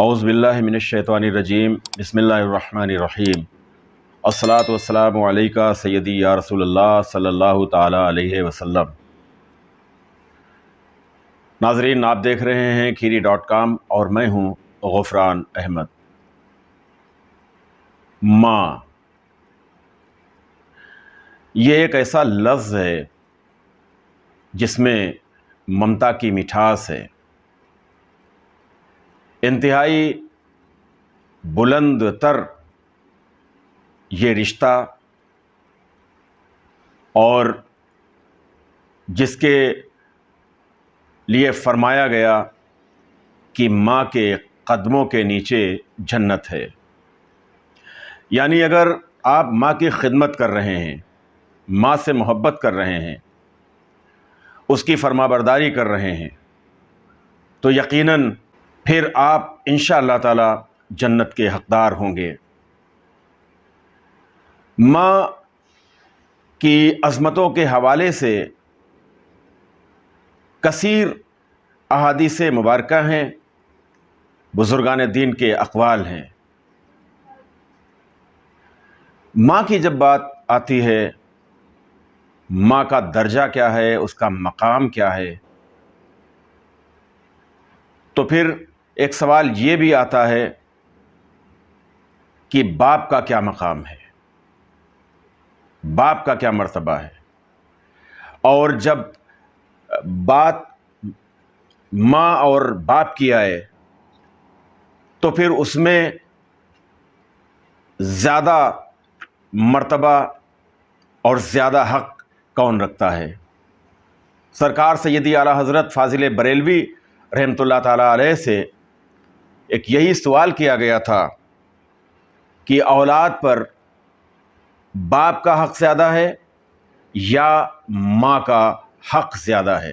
اعوذ باللہ من الشیطان الرجیم بسم اللہ الرحمن الرحیم الصلاۃ والسلام علیکہ سیدی یا رسول اللہ صلی اللہ تعالی علیہ وسلم۔ ناظرین، آپ دیکھ رہے ہیں کھیری.com اور میں ہوں غفران احمد۔ ماں یہ ایک ایسا لفظ ہے جس میں ممتا کی مٹھاس ہے، انتہائی بلند تر یہ رشتہ، اور جس کے لیے فرمایا گیا کہ ماں کے قدموں کے نیچے جنت ہے۔ یعنی اگر آپ ماں کی خدمت کر رہے ہیں، ماں سے محبت کر رہے ہیں، اس کی فرما برداری کر رہے ہیں، تو یقیناً پھر آپ انشاءاللہ تعالی جنت کے حقدار ہوں گے۔ ماں کی عظمتوں کے حوالے سے کثیر احادیث مبارکہ ہیں، بزرگان دین کے اقوال ہیں۔ ماں کی جب بات آتی ہے، ماں کا درجہ کیا ہے، اس کا مقام کیا ہے، تو پھر ایک سوال یہ بھی آتا ہے کہ باپ کا کیا مقام ہے، باپ کا کیا مرتبہ ہے۔ اور جب بات ماں اور باپ کی آئے تو پھر اس میں زیادہ مرتبہ اور زیادہ حق کون رکھتا ہے؟ سرکار سیدی اعلیٰ حضرت فاضل بریلوی رحمۃ اللہ تعالیٰ علیہ سے ایک یہی سوال کیا گیا تھا کہ اولاد پر باپ کا حق زیادہ ہے یا ماں کا حق زیادہ ہے؟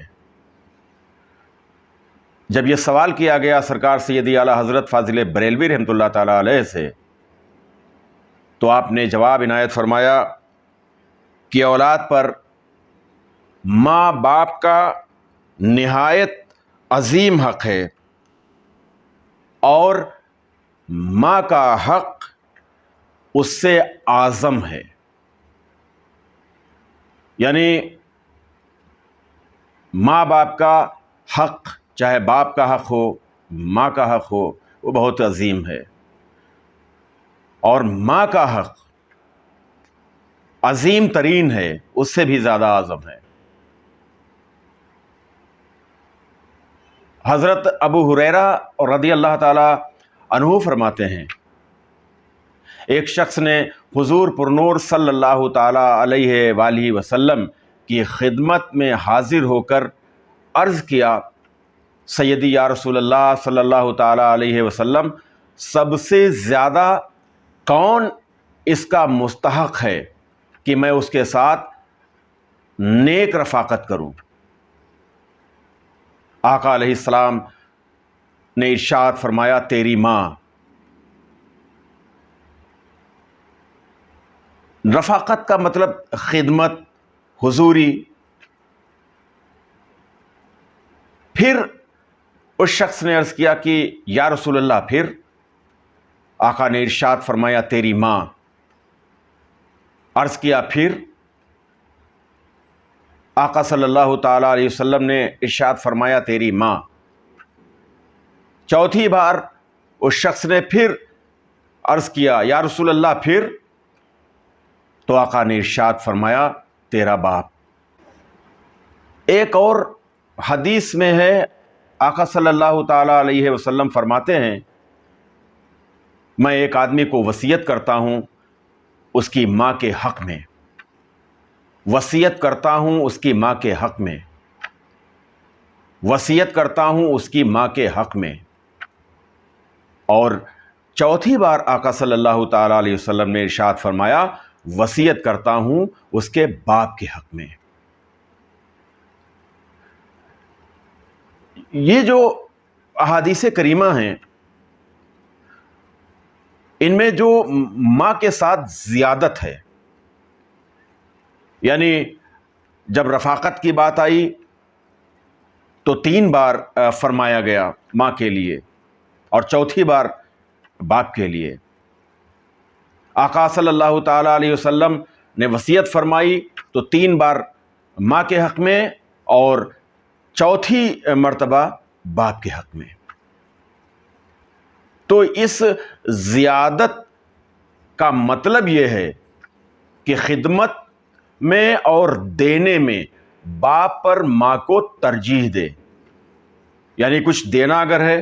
جب یہ سوال کیا گیا سرکار سیدی اعلیٰ حضرت فاضل بریلوی رحمۃ اللہ تعالیٰ علیہ سے، تو آپ نے جواب عنایت فرمایا کہ اولاد پر ماں باپ کا نہایت عظیم حق ہے، اور ماں کا حق اس سے اعظم ہے۔ یعنی ماں باپ کا حق، چاہے باپ کا حق ہو، ماں کا حق ہو، وہ بہت عظیم ہے، اور ماں کا حق عظیم ترین ہے، اس سے بھی زیادہ اعظم ہے۔ حضرت ابو ہریرہ رضی اللہ تعالی عنہ فرماتے ہیں، ایک شخص نے حضور پرنور صلی اللہ تعالی علیہ وآلہ وسلم کی خدمت میں حاضر ہو کر عرض کیا، سیدی یا رسول اللہ صلی اللہ تعالی علیہ وسلم، سب سے زیادہ کون اس کا مستحق ہے کہ میں اس کے ساتھ نیک رفاقت کروں؟ آقا علیہ السلام نے ارشاد فرمایا، تیری ماں۔ رفاقت کا مطلب خدمت، حضوری۔ پھر اس شخص نے عرض کیا کہ یا رسول اللہ پھر؟ آقا نے ارشاد فرمایا، تیری ماں۔ عرض کیا پھر؟ آقا صلی اللہ تعالی علیہ وسلم نے ارشاد فرمایا، تیری ماں۔ چوتھی بار اس شخص نے پھر عرض کیا، یا رسول اللہ پھر؟ تو آقا نے ارشاد فرمایا، تیرا باپ۔ ایک اور حدیث میں ہے، آقا صلی اللہ تعالی علیہ وسلم فرماتے ہیں، میں ایک آدمی کو وصیت کرتا ہوں اس کی ماں کے حق میں، وصیت کرتا ہوں اس کی ماں کے حق میں، وصیت کرتا ہوں اس کی ماں کے حق میں۔ اور چوتھی بار آقا صلی اللہ تعالی علیہ وسلم نے ارشاد فرمایا، وصیت کرتا ہوں اس کے باپ کے حق میں۔ یہ جو احادیث کریمہ ہیں، ان میں جو ماں کے ساتھ زیادت ہے، یعنی جب رفاقت کی بات آئی تو 3 بار فرمایا گیا ماں کے لیے، اور چوتھی بار باپ کے لیے۔ آقا صلی اللہ تعالیٰ علیہ وسلم نے وصیت فرمائی تو 3 بار ماں کے حق میں اور چوتھی مرتبہ باپ کے حق میں۔ تو اس زیادت کا مطلب یہ ہے کہ خدمت میں اور دینے میں باپ پر ماں کو ترجیح دے، یعنی کچھ دینا اگر ہے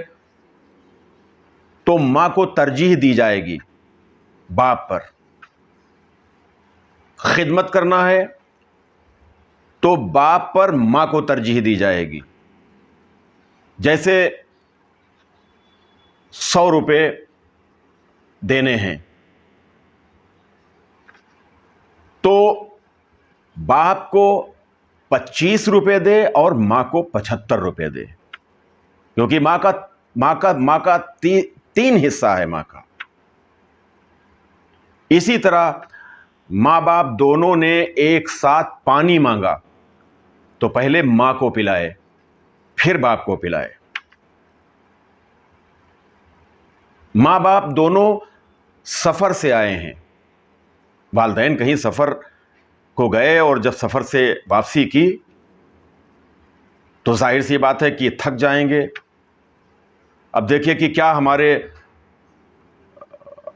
تو ماں کو ترجیح دی جائے گی باپ پر، خدمت کرنا ہے تو باپ پر ماں کو ترجیح دی جائے گی۔ جیسے 100 روپے دینے ہیں تو باپ کو 25 روپے دے اور ماں کو 75 روپے دے، کیونکہ ماں کا 3 حصہ ہے ماں کا۔ اسی طرح ماں باپ دونوں نے ایک ساتھ پانی مانگا تو پہلے ماں کو پلائے پھر باپ کو پلائے۔ ماں باپ دونوں سفر سے آئے ہیں، والدین کہیں سفر کو گئے اور جب سفر سے واپسی کی تو ظاہر سی بات ہے کہ تھک جائیں گے۔ اب دیکھیے کہ کیا ہمارے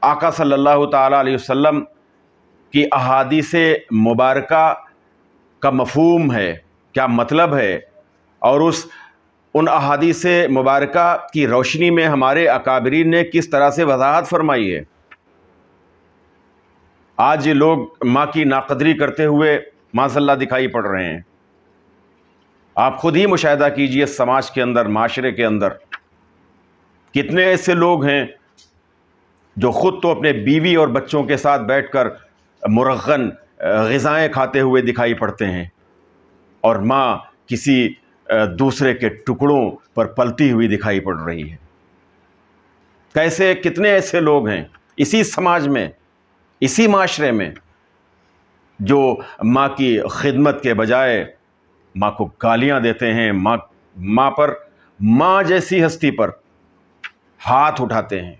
آقا صلی اللہ تعالیٰ علیہ وسلم کی احادیث مبارکہ کا مفہوم ہے، کیا مطلب ہے، اور ان احادیث مبارکہ کی روشنی میں ہمارے اکابرین نے کس طرح سے وضاحت فرمائی ہے۔ آج یہ لوگ ماں کی ناقدری کرتے ہوئے معاذ اللہ دکھائی پڑ رہے ہیں۔ آپ خود ہی مشاہدہ کیجئے، سماج کے اندر، معاشرے کے اندر کتنے ایسے لوگ ہیں جو خود تو اپنے بیوی اور بچوں کے ساتھ بیٹھ کر مرغن غذائیں کھاتے ہوئے دکھائی پڑتے ہیں، اور ماں کسی دوسرے کے ٹکڑوں پر پلتی ہوئی دکھائی پڑ رہی ہے۔ کیسے کتنے ایسے لوگ ہیں اسی سماج میں، اسی معاشرے میں، جو ماں کی خدمت کے بجائے ماں کو گالیاں دیتے ہیں، ماں پر، ماں جیسی ہستی پر ہاتھ اٹھاتے ہیں۔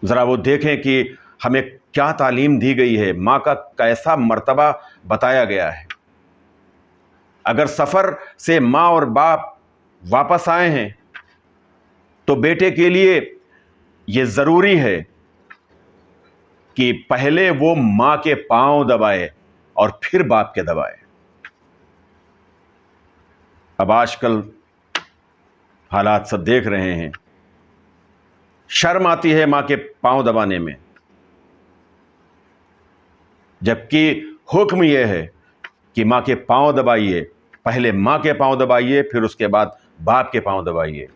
ذرا وہ دیکھیں کہ ہمیں کیا تعلیم دی گئی ہے، ماں کا کیسا مرتبہ بتایا گیا ہے۔ اگر سفر سے ماں اور باپ واپس آئے ہیں تو بیٹے کے لیے یہ ضروری ہے کہ پہلے وہ ماں کے پاؤں دبائے اور پھر باپ کے دبائے۔ اب آج کل حالات سب دیکھ رہے ہیں، شرم آتی ہے ماں کے پاؤں دبانے میں، جبکہ حکم یہ ہے کہ ماں کے پاؤں دبائیے، پہلے ماں کے پاؤں دبائیے پھر اس کے بعد باپ کے پاؤں دبائیے۔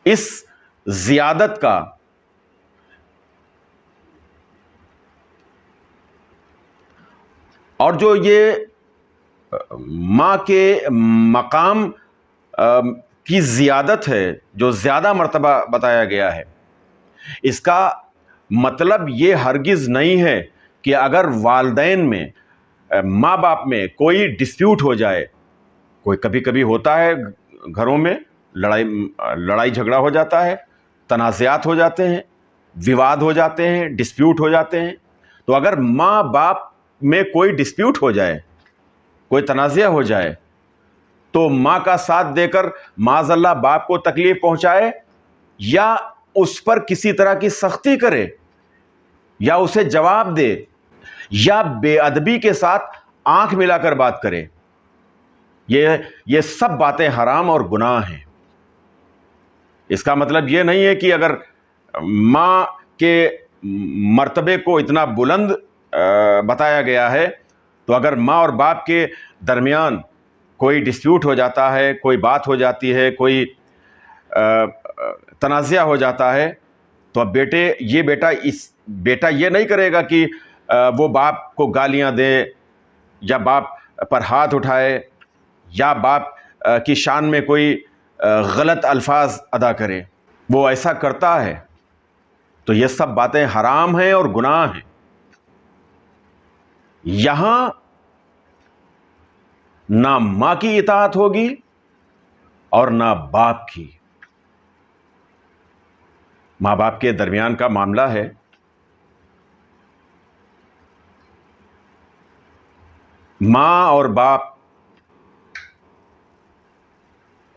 اس زیادت کا اور جو یہ ماں کے مقام کی زیادت ہے، جو زیادہ مرتبہ بتایا گیا ہے، اس کا مطلب یہ ہرگز نہیں ہے کہ اگر والدین میں، ماں باپ میں کوئی ڈسپیوٹ ہو جائے، کوئی کبھی کبھی ہوتا ہے گھروں میں، لڑائی جھگڑا ہو جاتا ہے، تنازعات ہو جاتے ہیں، وواد ہو جاتے ہیں، ڈسپیوٹ ہو جاتے ہیں، تو اگر ماں باپ میں کوئی ڈسپیوٹ ہو جائے، کوئی تنازع ہو جائے، تو ماں کا ساتھ دے کر معاذ اللہ باپ کو تکلیف پہنچائے یا اس پر کسی طرح کی سختی کرے یا اسے جواب دے یا بے ادبی کے ساتھ آنکھ ملا کر بات کرے، یہ سب باتیں حرام اور گناہ ہیں۔ اس کا مطلب یہ نہیں ہے کہ اگر ماں کے مرتبے کو اتنا بلند بتایا گیا ہے تو اگر ماں اور باپ کے درمیان کوئی ڈسپیوٹ ہو جاتا ہے، کوئی بات ہو جاتی ہے، کوئی تنازع ہو جاتا ہے، تو اب بیٹا یہ نہیں کرے گا کہ وہ باپ کو گالیاں دے یا باپ پر ہاتھ اٹھائے یا باپ کی شان میں کوئی غلط الفاظ ادا کرے۔ وہ ایسا کرتا ہے تو یہ سب باتیں حرام ہیں اور گناہ ہیں۔ یہاں نہ ماں کی اطاعت ہوگی اور نہ باپ کی. ماں باپ کے درمیان کا معاملہ ہے. ماں اور باپ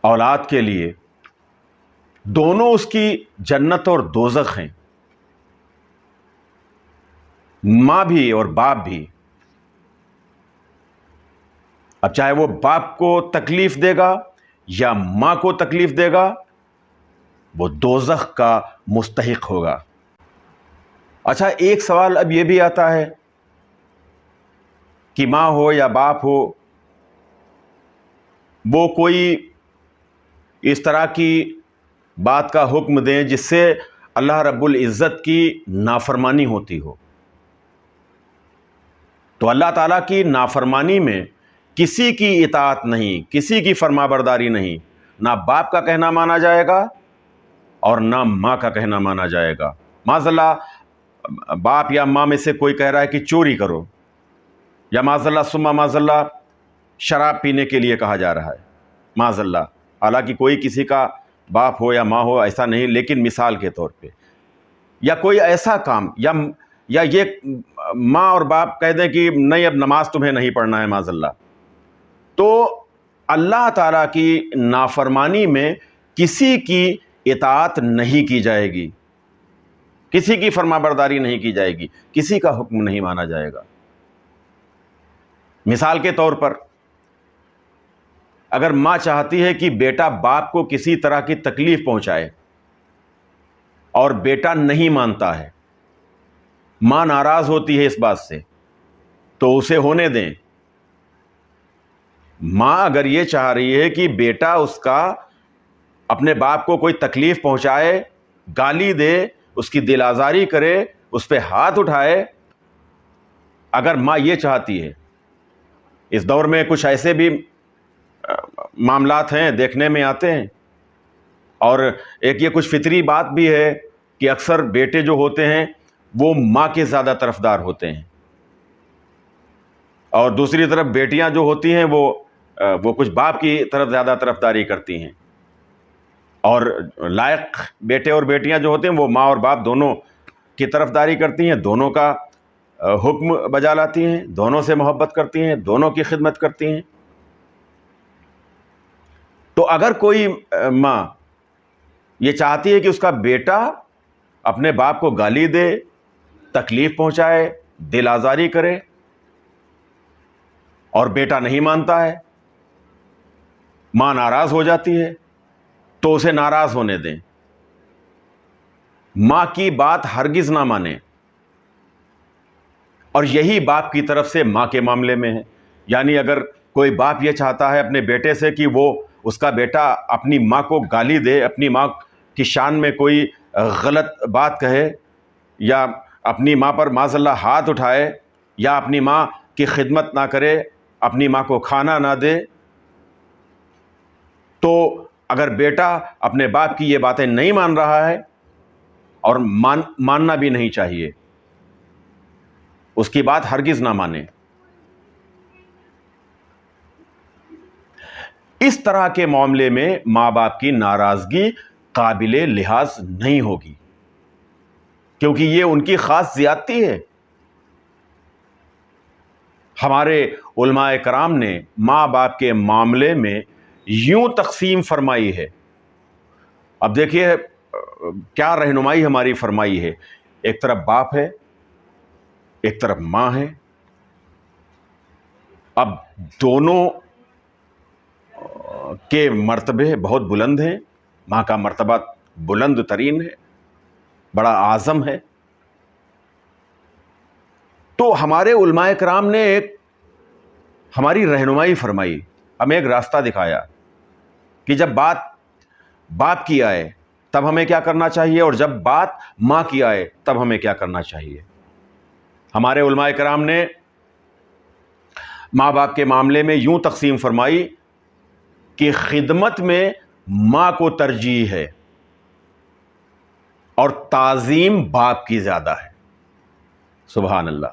اولاد کے لیے دونوں اس کی جنت اور دوزخ ہیں. ماں بھی اور باپ بھی. اب چاہے وہ باپ کو تکلیف دے گا یا ماں کو تکلیف دے گا، وہ دوزخ کا مستحق ہوگا. اچھا، ایک سوال اب یہ بھی آتا ہے کہ ماں ہو یا باپ ہو، وہ کوئی اس طرح کی بات کا حکم دیں جس سے اللہ رب العزت کی نافرمانی ہوتی ہو. تو اللہ تعالیٰ کی نافرمانی میں کسی کی اطاعت نہیں، کسی کی فرما برداری نہیں. نہ باپ کا کہنا مانا جائے گا اور نہ ماں کا کہنا مانا جائے گا. معاذ اللہ باپ یا ماں میں سے کوئی کہہ رہا ہے کہ چوری کرو، یا معاذ اللہ ثم معاذ اللہ شراب پینے کے لیے کہا جا رہا ہے، معاذ اللہ. حالانکہ کوئی کسی کا باپ ہو یا ماں ہو ایسا نہیں، لیکن مثال کے طور پہ، یا کوئی ایسا کام، یا یہ ماں اور باپ کہہ دیں کہ نہیں اب نماز تمہیں نہیں پڑھنا ہے، معاذ اللہ. تو اللہ تعالیٰ کی نافرمانی میں کسی کی اطاعت نہیں کی جائے گی، کسی کی فرما برداری نہیں کی جائے گی، کسی کا حکم نہیں مانا جائے گا. مثال کے طور پر اگر ماں چاہتی ہے کہ بیٹا باپ کو کسی طرح کی تکلیف پہنچائے اور بیٹا نہیں مانتا ہے، ماں ناراض ہوتی ہے اس بات سے، تو اسے ہونے دیں. ماں اگر یہ چاہ رہی ہے کہ بیٹا اس کا اپنے باپ کو کوئی تکلیف پہنچائے، گالی دے، اس کی دل آزاری کرے، اس پہ ہاتھ اٹھائے، اگر ماں یہ چاہتی ہے. اس دور میں کچھ ایسے بھی معاملات ہیں دیکھنے میں آتے ہیں، اور ایک یہ کچھ فطری بات بھی ہے کہ اکثر بیٹے جو ہوتے ہیں وہ ماں کے زیادہ طرفدار ہوتے ہیں، اور دوسری طرف بیٹیاں جو ہوتی ہیں وہ کچھ باپ کی طرف زیادہ طرفداری کرتی ہیں. اور لائق بیٹے اور بیٹیاں جو ہوتے ہیں وہ ماں اور باپ دونوں کی طرفداری کرتی ہیں، دونوں کا حکم بجا لاتی ہیں، دونوں سے محبت کرتی ہیں، دونوں کی خدمت کرتی ہیں. تو اگر کوئی ماں یہ چاہتی ہے کہ اس کا بیٹا اپنے باپ کو گالی دے، تکلیف پہنچائے، دل آزاری کرے، اور بیٹا نہیں مانتا ہے، ماں ناراض ہو جاتی ہے، تو اسے ناراض ہونے دیں. ماں کی بات ہرگز نہ مانیں. اور یہی باپ کی طرف سے ماں کے معاملے میں ہے. یعنی اگر کوئی باپ یہ چاہتا ہے اپنے بیٹے سے کہ وہ اس کا بیٹا اپنی ماں کو گالی دے، اپنی ماں کی شان میں کوئی غلط بات کہے، یا اپنی ماں پر معاذ اللہ ہاتھ اٹھائے، یا اپنی ماں کی خدمت نہ کرے، اپنی ماں کو کھانا نہ دے، تو اگر بیٹا اپنے باپ کی یہ باتیں نہیں مان رہا ہے، اور ماننا بھی نہیں چاہیے، اس کی بات ہرگز نہ مانے. اس طرح کے معاملے میں ماں باپ کی ناراضگی قابل لحاظ نہیں ہوگی، کیونکہ یہ ان کی خاص زیادتی ہے. ہمارے علماء کرام نے ماں باپ کے معاملے میں یوں تقسیم فرمائی ہے. اب دیکھیے کیا رہنمائی ہماری فرمائی ہے. ایک طرف باپ ہے، ایک طرف ماں ہے. اب دونوں کے مرتبے بہت بلند ہیں. ماں کا مرتبہ بلند ترین ہے، بڑا اعظم ہے. تو ہمارے علماء کرام نے ایک ہماری رہنمائی فرمائی، ہمیں ایک راستہ دکھایا کہ جب بات باپ کی آئے تب ہمیں کیا کرنا چاہیے، اور جب بات ماں کی آئے تب ہمیں کیا کرنا چاہیے. ہمارے علماء کرام نے ماں باپ کے معاملے میں یوں تقسیم فرمائی کہ خدمت میں ماں کو ترجیح ہے اور تعظیم باپ کی زیادہ ہے. سبحان اللہ.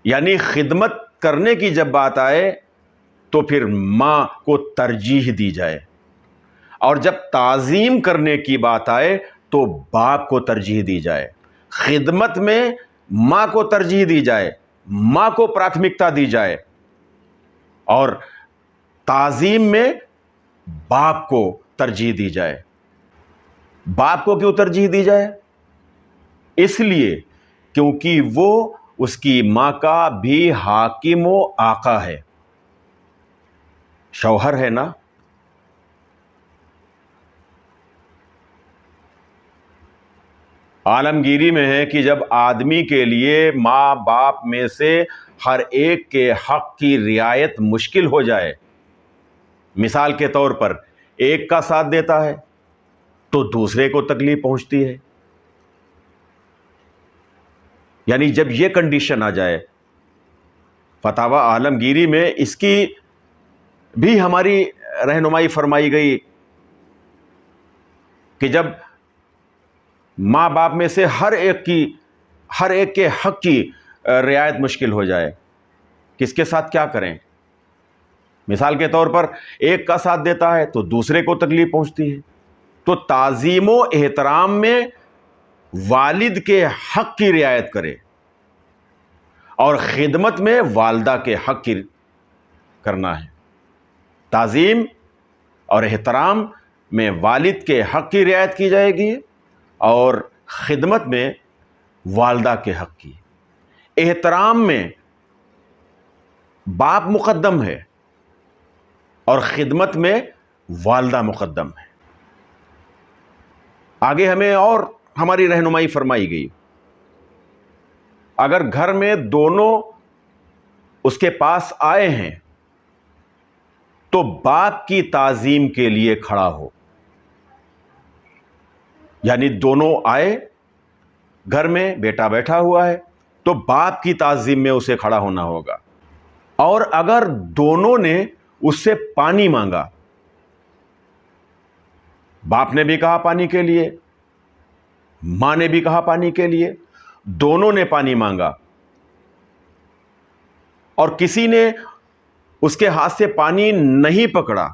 یعنی خدمت کرنے کی جب بات آئے تو پھر ماں کو ترجیح دی جائے. اور جب تعظیم کرنے کی بات آئے تو باپ کو ترجیح دی جائے، خدمت میں ماں کو ترجیح دی جائے، ماں کو پراتھمکتا دی جائے، اور تعظیم میں باپ کو ترجیح دی جائے۔ باپ کو کیوں ترجیح دی جائے؟ اس لیے کیونکہ وہ اس کی ماں کا بھی حاکم و آقا ہے، شوہر ہے نا۔ عالمگیری میں ہے کہ جب آدمی کے لیے ماں باپ میں سے ہر ایک کے حق کی رعایت مشکل ہو جائے، مثال کے طور پر ایک کا ساتھ دیتا ہے تو دوسرے کو تکلیف پہنچتی ہے، یعنی جب یہ کنڈیشن آ جائے، فتاوی عالمگیری میں اس کی بھی ہماری رہنمائی فرمائی گئی کہ جب ماں باپ میں سے ہر ایک کے حق کی رعایت مشکل ہو جائے، کس کے ساتھ کیا کریں؟ مثال کے طور پر ایک کا ساتھ دیتا ہے تو دوسرے کو تکلیف پہنچتی ہے، تو تعظیم و احترام میں والد کے حق کی رعایت کرے اور خدمت میں والدہ کے حق کی کرنا ہے۔ تعظیم اور احترام میں والد کے حق کی رعایت کی جائے گی اور خدمت میں والدہ کے حق کی۔ احترام میں باپ مقدم ہے اور خدمت میں والدہ مقدم ہے۔ آگے ہمیں اور ہماری رہنمائی فرمائی گئی، اگر گھر میں دونوں اس کے پاس آئے ہیں تو باپ کی تعظیم کے لیے کھڑا ہو، یعنی دونوں آئے، گھر میں بیٹا بیٹھا ہوا ہے تو باپ کی تعظیم میں اسے کھڑا ہونا ہوگا۔ اور اگر دونوں نے اس سے پانی مانگا، باپ نے بھی کہا پانی کے لیے، ماں نے بھی کہا پانی کے لیے، دونوں نے پانی مانگا اور کسی نے اس کے ہاتھ سے پانی نہیں پکڑا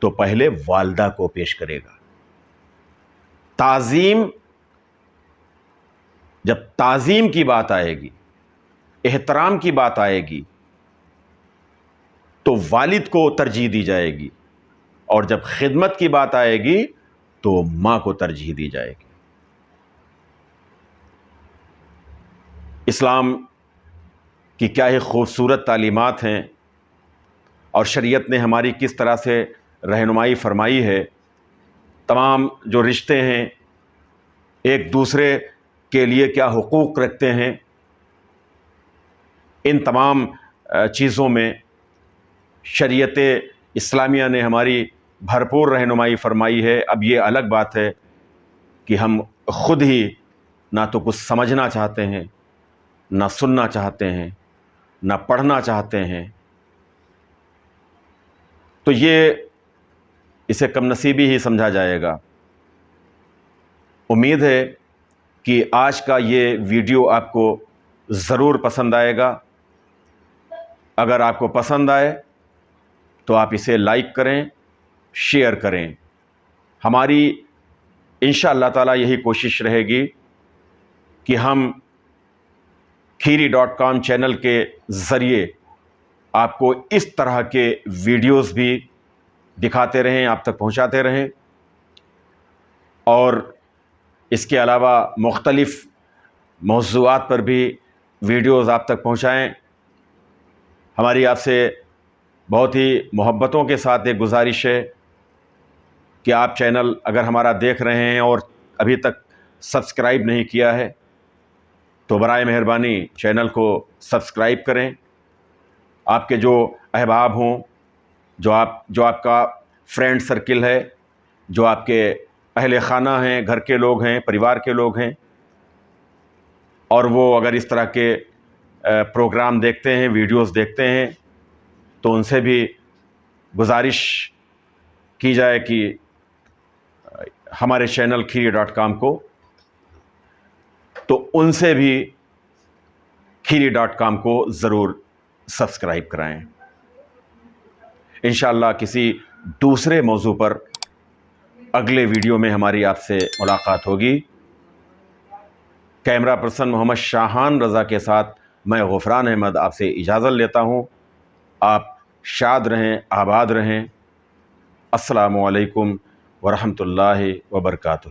تو پہلے والدہ کو پیش کرے گا۔ جب تعظیم کی بات آئے گی، احترام کی بات آئے گی تو والد کو ترجیح دی جائے گی، اور جب خدمت کی بات آئے گی تو ماں کو ترجیح دی جائے گی۔ اسلام کی کیا ہی خوبصورت تعلیمات ہیں، اور شریعت نے ہماری کس طرح سے رہنمائی فرمائی ہے۔ تمام جو رشتے ہیں ایک دوسرے کے لیے کیا حقوق رکھتے ہیں، ان تمام چیزوں میں شریعت اسلامیہ نے ہماری بھرپور رہنمائی فرمائی ہے۔ اب یہ الگ بات ہے کہ ہم خود ہی نہ تو کچھ سمجھنا چاہتے ہیں، نہ سننا چاہتے ہیں، نہ پڑھنا چاہتے ہیں، تو اسے کم نصیبی ہی سمجھا جائے گا۔ امید ہے کہ آج کا یہ ویڈیو آپ کو ضرور پسند آئے گا۔ اگر آپ کو پسند آئے تو آپ اسے لائک کریں، شیئر کریں۔ ہماری انشاءاللہ تعالیٰ یہی کوشش رہے گی کہ ہم kheeri.com چینل کے ذریعے آپ کو اس طرح کے ویڈیوز بھی دکھاتے رہیں، آپ تک پہنچاتے رہیں، اور اس کے علاوہ مختلف موضوعات پر بھی ویڈیوز آپ تک پہنچائیں۔ ہماری آپ سے بہت ہی محبتوں کے ساتھ ایک گزارش ہے کہ آپ چینل اگر ہمارا دیکھ رہے ہیں اور ابھی تک سبسکرائب نہیں کیا ہے تو برائے مہربانی چینل کو سبسکرائب کریں۔ آپ کے جو احباب ہوں، جو آپ کا فرینڈ سرکل ہے، جو آپ کے اہل خانہ ہیں، گھر کے لوگ ہیں، پریوار کے لوگ ہیں، اور وہ اگر اس طرح کے پروگرام دیکھتے ہیں، ویڈیوز دیکھتے ہیں، تو ان سے بھی گزارش کی جائے کہ ہمارے چینل kheeri.com کو، تو ان سے بھی kheeri.com کو ضرور سبسکرائب کرائیں۔ انشاءاللہ کسی دوسرے موضوع پر اگلے ویڈیو میں ہماری آپ سے ملاقات ہوگی۔ کیمرہ پرسن محمد شاہان رضا کے ساتھ میں غفران احمد آپ سے اجازت لیتا ہوں۔ آپ شاد رہیں، آباد رہیں۔ السلام علیکم ورحمۃ اللہ وبرکاتہ۔